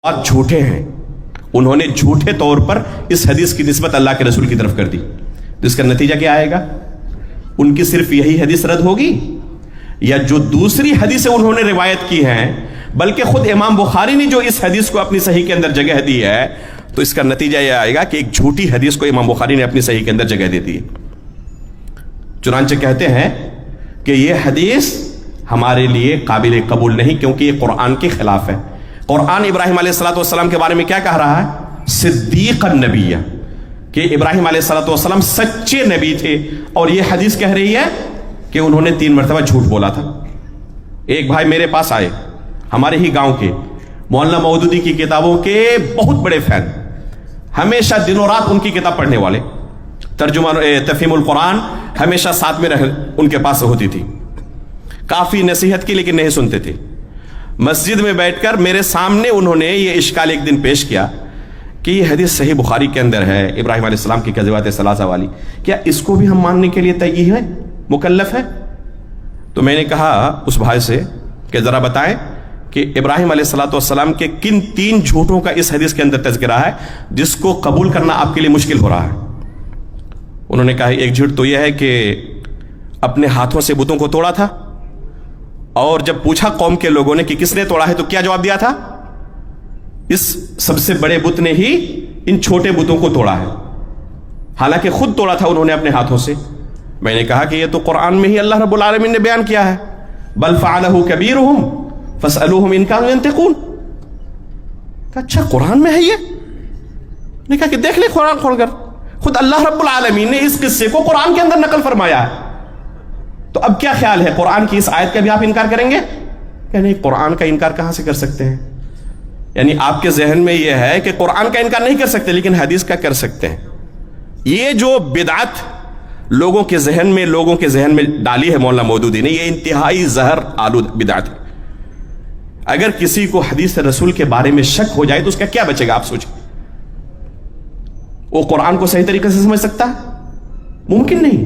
اور جھوٹے ہیں، انہوں نے جھوٹے طور پر اس حدیث کی نسبت اللہ کے رسول کی طرف کر دی، تو اس کا نتیجہ کیا آئے گا؟ ان کی صرف یہی حدیث رد ہوگی، یا جو دوسری حدیثیں انہوں نے روایت کی ہیں، بلکہ خود امام بخاری نے جو اس حدیث کو اپنی صحیح کے اندر جگہ دی ہے، تو اس کا نتیجہ یہ آئے گا کہ ایک جھوٹی حدیث کو امام بخاری نے اپنی صحیح کے اندر جگہ دے دی۔ چنانچہ کہتے ہیں کہ یہ حدیث ہمارے لیے قابل قبول نہیں، کیونکہ یہ قرآن کے خلاف ہے۔ قرآن ابراہیم علیہ السلام کے بارے میں کیا کہہ رہا ہے؟ صدیق النبی، کہ ابراہیم علیہ السلام سچے نبی تھے، اور یہ حدیث کہہ رہی ہے کہ انہوں نے 3 مرتبہ جھوٹ بولا تھا۔ ایک بھائی میرے پاس آئے، ہمارے ہی گاؤں کے، مولانا مودودی کی کتابوں کے بہت بڑے فین، ہمیشہ دنوں رات ان کی کتاب پڑھنے والے، ترجمہ تفہیم القرآن ہمیشہ ساتھ میں ان کے پاس ہوتی تھی، کافی نصیحت کی لیکن نہیں سنتے تھے۔ مسجد میں بیٹھ کر میرے سامنے انہوں نے یہ اشکال ایک دن پیش کیا کہ یہ حدیث صحیح بخاری کے اندر ہے، ابراہیم علیہ السلام کی کذبات ثلاثہ والی، کیا اس کو بھی ہم ماننے کے لیے تیار ہیں، مکلف ہے؟ تو میں نے کہا اس بھائی سے کہ ذرا بتائیں کہ ابراہیم علیہ السلام کے کن 3 جھوٹوں کا اس حدیث کے اندر تذکرہ ہے جس کو قبول کرنا آپ کے لیے مشکل ہو رہا ہے؟ انہوں نے کہا ایک جھوٹ تو یہ ہے کہ اپنے ہاتھوں سے بتوں کو توڑا تھا، اور جب پوچھا قوم کے لوگوں نے کہ کس نے توڑا ہے تو کیا جواب دیا تھا؟ اس سب سے بڑے بت نے ہی ان چھوٹے بتوں کو توڑا ہے، حالانکہ خود توڑا تھا انہوں نے اپنے ہاتھوں سے۔ میں نے کہا کہ یہ تو قرآن میں ہی اللہ رب العالمین نے بیان کیا ہے، بل فعلہ کبیرہم فاسألوہم ان کانوا ینطقون۔ اچھا قرآن میں ہے یہ؟ نے کہا کہ دیکھ لیں قرآن کھول کر، خود اللہ رب العالمین نے اس قصے کو قرآن کے اندر نقل فرمایا ہے، تو اب کیا خیال ہے قرآن کی اس آیت کا بھی آپ انکار کریں گے؟ کہ نہیں، قرآن کا انکار کہاں سے کر سکتے ہیں؟ یعنی آپ کے ذہن میں یہ ہے کہ قرآن کا انکار نہیں کر سکتے لیکن حدیث کا کر سکتے ہیں۔ یہ جو بدعت لوگوں کے ذہن میں ڈالی ہے مولانا مودودی نے، یہ انتہائی زہر آلود بدعت ہے۔ اگر کسی کو حدیث رسول کے بارے میں شک ہو جائے تو اس کا کیا بچے گا؟ آپ سوچیں، وہ قرآن کو صحیح طریقے سے سمجھ سکتا ہے؟ ممکن نہیں۔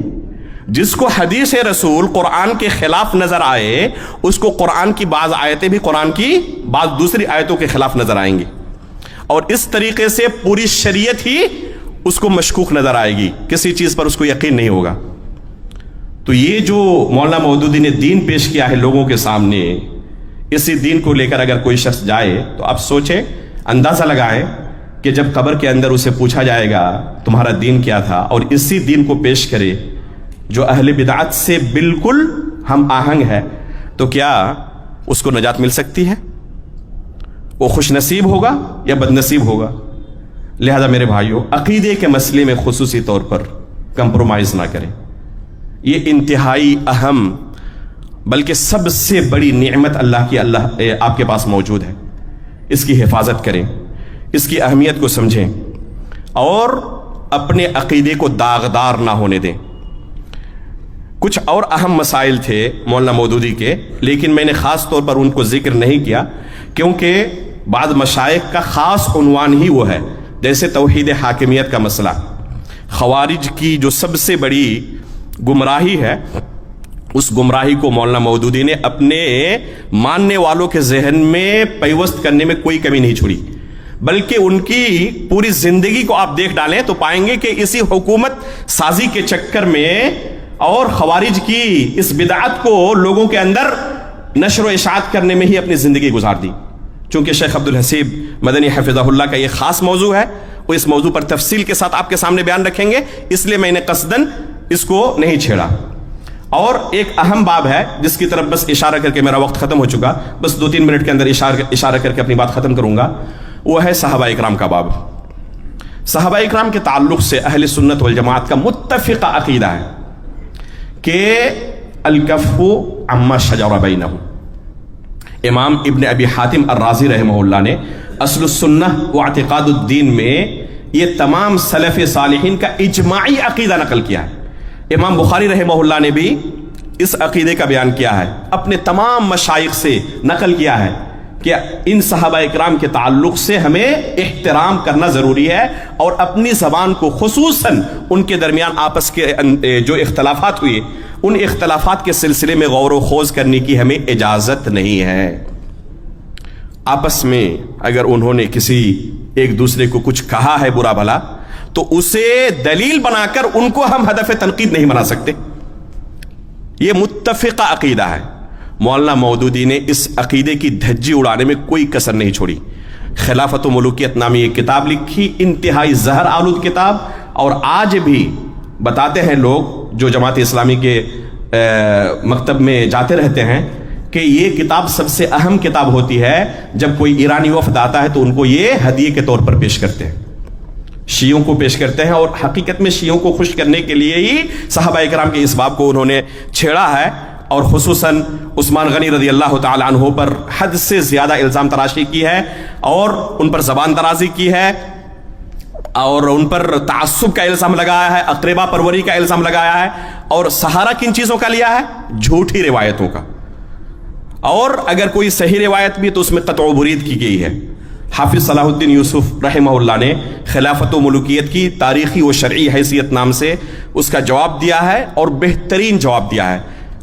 جس کو حدیث رسول قرآن کے خلاف نظر آئے، اس کو قرآن کی بعض آیتیں بھی قرآن کی بعض دوسری آیتوں کے خلاف نظر آئیں گی، اور اس طریقے سے پوری شریعت ہی اس کو مشکوک نظر آئے گی، کسی چیز پر اس کو یقین نہیں ہوگا۔ تو یہ جو مولانا مودودی نے دین پیش کیا ہے لوگوں کے سامنے، اسی دین کو لے کر اگر کوئی شخص جائے تو آپ سوچیں، اندازہ لگائیں کہ جب قبر کے اندر اسے پوچھا جائے گا تمہارا دین کیا تھا، اور اسی دین کو پیش کرے جو اہل بدعت سے بالکل ہم آہنگ ہے، تو کیا اس کو نجات مل سکتی ہے؟ وہ خوش نصیب ہوگا یا بد نصیب ہوگا؟ لہذا میرے بھائیوں، عقیدے کے مسئلے میں خصوصی طور پر کمپرومائز نہ کریں، یہ انتہائی اہم بلکہ سب سے بڑی نعمت اللہ کی آپ کے پاس موجود ہے، اس کی حفاظت کریں، اس کی اہمیت کو سمجھیں، اور اپنے عقیدے کو داغدار نہ ہونے دیں۔ کچھ اور اہم مسائل تھے مولانا مودودی کے، لیکن میں نے خاص طور پر ان کو ذکر نہیں کیا کیونکہ بعض مشائخ کا خاص عنوان ہی وہ ہے، جیسے توحید حاکمیت کا مسئلہ، خوارج کی جو سب سے بڑی گمراہی ہے، اس گمراہی کو مولانا مودودی نے اپنے ماننے والوں کے ذہن میں پیوست کرنے میں کوئی کمی نہیں چھوڑی، بلکہ ان کی پوری زندگی کو آپ دیکھ ڈالیں تو پائیں گے کہ اسی حکومت سازی کے چکر میں اور خوارج کی اس بدعت کو لوگوں کے اندر نشر و اشاعت کرنے میں ہی اپنی زندگی گزار دی۔ چونکہ شیخ عبدالحسیب مدنی حفظہ اللہ کا یہ خاص موضوع ہے، وہ اس موضوع پر تفصیل کے ساتھ آپ کے سامنے بیان رکھیں گے، اس لیے میں نے قصداً اس کو نہیں چھیڑا۔ اور ایک اہم باب ہے جس کی طرف بس اشارہ کر کے میرا وقت ختم ہو چکا، بس 2-3 منٹ کے اندر اشارہ کر کے اپنی بات ختم کروں گا، وہ ہے صحابہ اکرام کا باب۔ صحابہ اکرام کے تعلق سے اہل سنت والجماعت کا متفقہ عقیدہ ہے کہ الکف عما شجر بینہم۔ امام ابن ابی حاتم الرازی رحمہ اللہ نے اصل السنہ و اعتقاد الدین میں یہ تمام سلف صالحین کا اجماعی عقیدہ نقل کیا ہے۔ امام بخاری رحمہ اللہ نے بھی اس عقیدے کا بیان کیا ہے، اپنے تمام مشائخ سے نقل کیا ہے کہ ان صحابہ اکرام کے تعلق سے ہمیں احترام کرنا ضروری ہے، اور اپنی زبان کو خصوصاً ان کے درمیان آپس کے جو اختلافات ہوئے ان اختلافات کے سلسلے میں غور و خوض کرنے کی ہمیں اجازت نہیں ہے۔ آپس میں اگر انہوں نے کسی ایک دوسرے کو کچھ کہا ہے برا بھلا تو اسے دلیل بنا کر ان کو ہم ہدف تنقید نہیں بنا سکتے. یہ متفقہ عقیدہ ہے. مولانا مودودی نے اس عقیدے کی دھجی اڑانے میں کوئی کسر نہیں چھوڑی. خلافت و ملوکیت نامی ایک کتاب لکھی, انتہائی زہر آلود کتاب, اور آج بھی بتاتے ہیں لوگ جو جماعت اسلامی کے مکتب میں جاتے رہتے ہیں کہ یہ کتاب سب سے اہم کتاب ہوتی ہے. جب کوئی ایرانی وفد آتا ہے تو ان کو یہ ہدیے کے طور پر پیش کرتے ہیں, شیعوں کو پیش کرتے ہیں, اور حقیقت میں شیعوں کو خوش کرنے کے لیے ہی صحابہ کرام کے اس باب کو انہوں نے چھیڑا ہے, اور خصوصاً عثمان غنی رضی اللہ تعالی عنہ پر حد سے زیادہ الزام تراشی کی ہے, اور ان پر زبان درازی کی ہے, اور ان پر تعصب کا الزام لگایا ہے, اقربا پروری کا الزام لگایا ہے, اور سہارا کن چیزوں کا لیا ہے؟ جھوٹی روایتوں کا. اور اگر کوئی صحیح روایت بھی تو اس میں قطع و برید کی گئی ہے. حافظ صلاح الدین یوسف رحمہ اللہ نے خلافت و ملوکیت کی تاریخی و شرعی حیثیت نام سے اس کا جواب دیا ہے, اور بہترین جواب دیا ہے.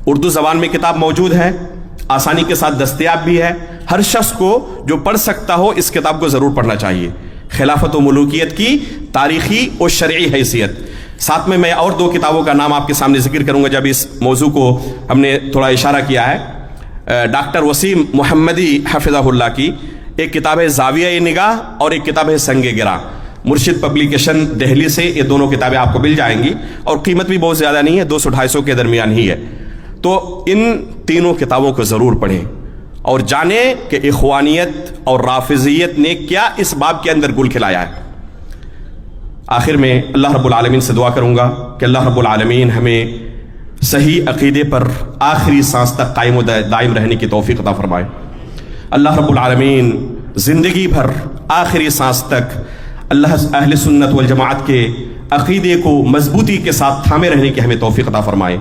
اردو زبان میں کتاب موجود ہے, آسانی کے ساتھ دستیاب بھی ہے. ہر شخص کو جو پڑھ سکتا ہو اس کتاب کو ضرور پڑھنا چاہیے. خلافت و ملوکیت کی تاریخی و شرعی حیثیت. ساتھ میں اور دو کتابوں کا نام آپ کے سامنے ذکر کروں گا جب اس موضوع کو ہم نے تھوڑا اشارہ کیا ہے. ڈاکٹر وسیم محمدی حفظہ اللہ کی ایک کتاب ہے زاویہ نگاہ, اور ایک کتاب ہے سنگ گرا. مرشد پبلیکیشن دہلی سے یہ دونوں کتابیں آپ کو مل جائیں گی, اور قیمت بھی بہت زیادہ نہیں ہے, 200-250 کے درمیان ہی ہے. تو ان تینوں کتابوں کو ضرور پڑھیں اور جانیں کہ اخوانیت اور رافضیت نے کیا اس باب کے اندر گل کھلایا ہے. آخر میں اللہ رب العالمین سے دعا کروں گا کہ اللہ رب العالمین ہمیں صحیح عقیدے پر آخری سانس تک قائم و دائم رہنے کی توفیق عطا فرمائے. اللہ رب العالمین زندگی بھر آخری سانس تک اللہ اہل سنت والجماعت کے عقیدے کو مضبوطی کے ساتھ تھامے رہنے کی ہمیں توفیق عطا فرمائے.